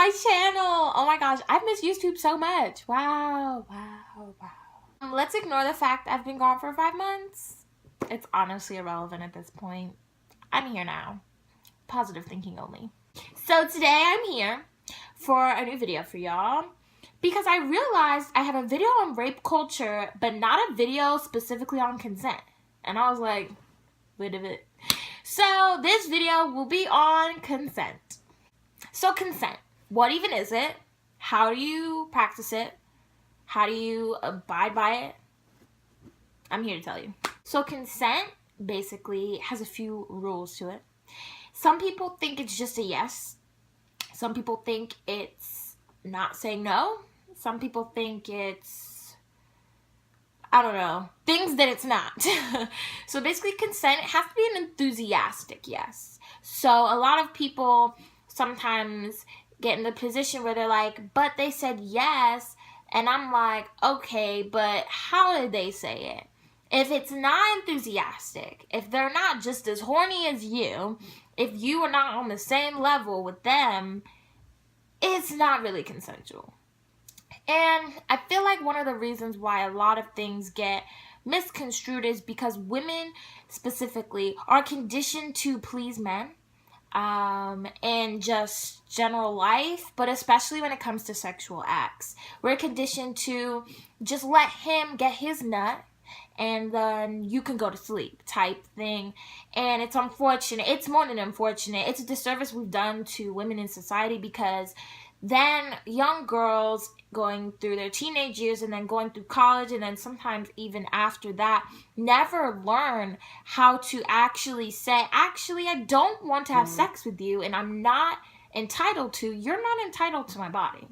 my channel. Oh my gosh, I've missed YouTube so much. Wow. Let's ignore the fact I've been gone for 5 months. It's honestly irrelevant at this point. I'm here now. Positive thinking only. So today I'm here for a new video for y'all because I realized I have a video on rape culture, but not a video specifically on consent. And I was like, wait a minute. So this video will be on consent. So consent, what even is it? How do you practice it? How do you abide by it? I'm here to tell you. So consent basically has a few rules to it. Some people think it's just a yes. Some people think it's not saying no. Some people think it's, I don't know, things that it's not. So basically consent has to be an enthusiastic yes. So a lot of people sometimes get in the position where they're like, but they said yes. And I'm like, okay, but how did they say it? If it's not enthusiastic, if they're not just as horny as you, if you are not on the same level with them, it's not really consensual. And I feel like one of the reasons why a lot of things get misconstrued is because women specifically are conditioned to please men in just general life, but especially when it comes to sexual acts. We're conditioned to just let him get his nut and then you can go to sleep type thing. And it's unfortunate. It's more than unfortunate. It's a disservice we've done to women in society, because then young girls going through their teenage years and then going through college and then sometimes even after that never learn how to actually say, actually, I don't want to have sex with you and I'm not entitled to, you're not entitled to my body.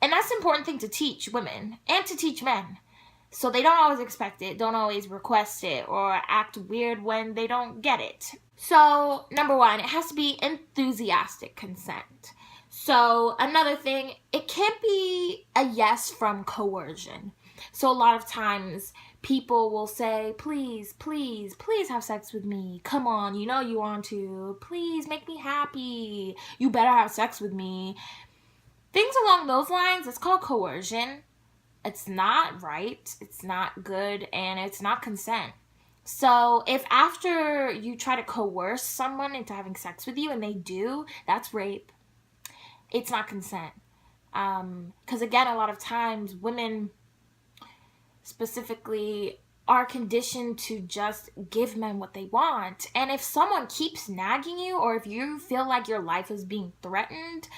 And that's an important thing to teach women and to teach men. So they don't always expect it, don't always request it, or act weird when they don't get it. So, number one, it has to be enthusiastic consent. So, another thing, it can't be a yes from coercion. So, a lot of times, people will say, please, please, please have sex with me. Come on, you know you want to. Please make me happy. You better have sex with me. Things along those lines, it's called coercion. It's not right, it's not good, and it's not consent. So if after you try to coerce someone into having sex with you and they do, that's rape. It's not consent. Because again, a lot of times women specifically are conditioned to just give men what they want. And if someone keeps nagging you, or if you feel like your life is being threatened,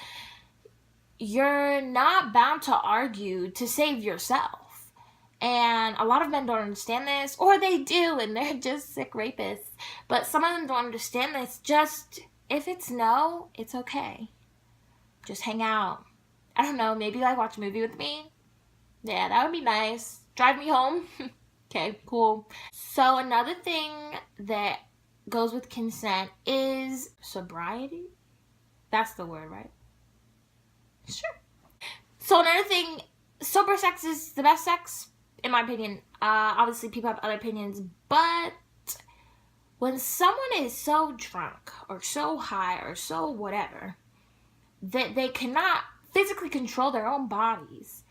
you're not bound to argue to save yourself. And a lot of men don't understand this, or they do, and they're just sick rapists. But some of them don't understand this. Just, if it's no, it's okay. Just hang out. I don't know, maybe like watch a movie with me. Yeah, that would be nice. Drive me home. Okay, cool. So another thing that goes with consent is sobriety. That's the word, right? Sure. So another thing, sober sex is the best sex, in my opinion. Obviously, people have other opinions, but when someone is so drunk or so high or so whatever that they cannot physically control their own bodies,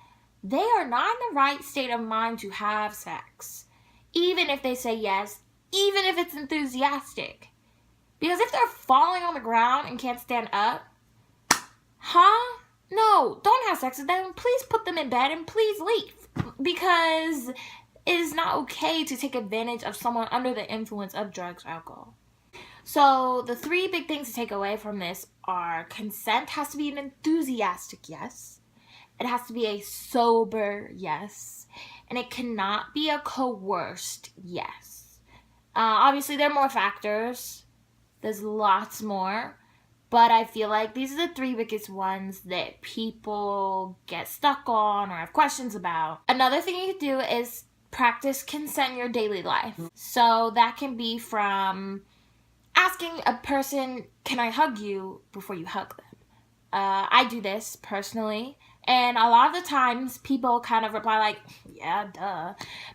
they are not in the right state of mind to have sex, even if they say yes, even if it's enthusiastic. Because if they're falling on the ground and can't stand up, no, don't have sex with them. Please put them in bed and please leave. Because it is not okay to take advantage of someone under the influence of drugs or alcohol. So the three big things to take away from this are: consent has to be an enthusiastic yes. It has to be a sober yes. And it cannot be a coerced yes. Obviously, there are more factors. There's lots more. But I feel like these are the three biggest ones that people get stuck on or have questions about. Another thing you can do is practice consent in your daily life. So that can be from asking a person, can I hug you, before you hug them. I do this personally. And a lot of the times people kind of reply like, yeah, duh.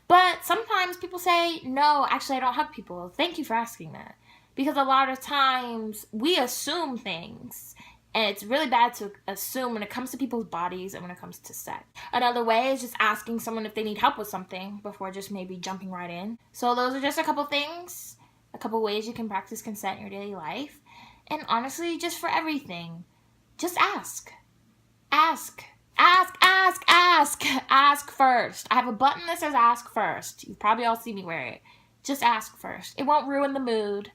But sometimes people say, no, actually I don't hug people. Thank you for asking that. Because a lot of times we assume things And it's really bad to assume when it comes to people's bodies and when it comes to sex. Another way is just asking someone if they need help with something before just maybe jumping right in. So those are just a couple things, a couple ways you can practice consent in your daily life. And honestly, just for everything, just ask. Ask. Ask, ask, ask. Ask first. I have a button that says ask first. You've probably all seen me wear it. Just ask first. It won't ruin the mood.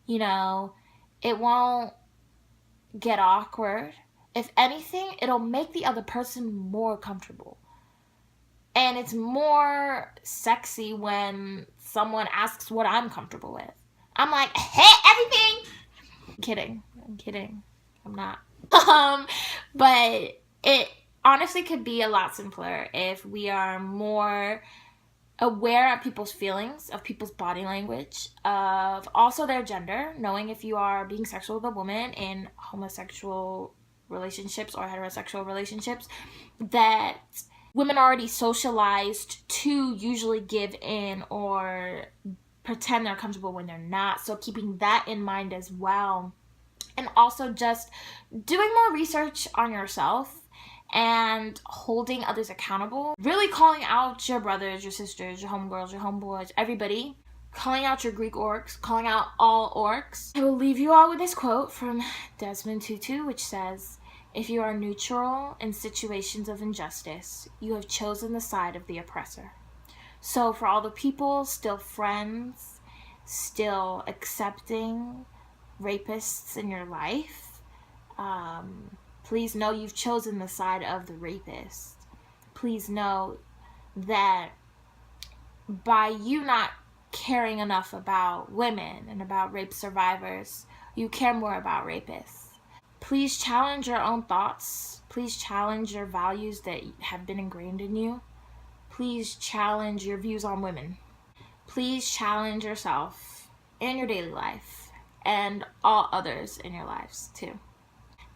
You know, it won't get awkward. If anything, it'll make the other person more comfortable. And it's more sexy when someone asks what I'm comfortable with. I'm like, hey, everything. I'm kidding. I'm not. But it honestly could be a lot simpler if we are more aware of people's feelings, of people's body language, of also their gender, knowing if you are being sexual with a woman in homosexual relationships or heterosexual relationships, that women are already socialized to usually give in or pretend they're comfortable when they're not. So keeping that in mind as well. And also just doing more research on yourself and holding others accountable. Really calling out your brothers, your sisters, your homegirls, your homeboys, everybody. Calling out your Greek orcs, calling out all orcs. I will leave you all with this quote from Desmond Tutu, which says, "If you are neutral in situations of injustice, you have chosen the side of the oppressor." So for all the people still friends, still accepting rapists in your life, please know you've chosen the side of the rapist. Please know that by you not caring enough about women and about rape survivors, you care more about rapists. Please challenge your own thoughts. Please challenge your values that have been ingrained in you. Please challenge your views on women. Please challenge yourself in your daily life and all others in your lives too.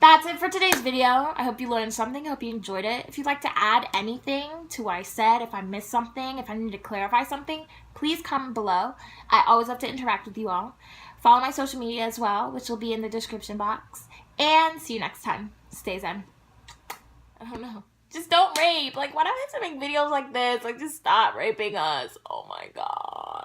That's it for today's video. I hope you learned something. I hope you enjoyed it. If you'd like to add anything to what I said, if I missed something, if I need to clarify something, please comment below. I always love to interact with you all. Follow my social media as well, which will be in the description box. And see you next time. Stay zen. I don't know. Just don't rape. Like, why do I have to make videos like this? Like, just stop raping us. Oh my god.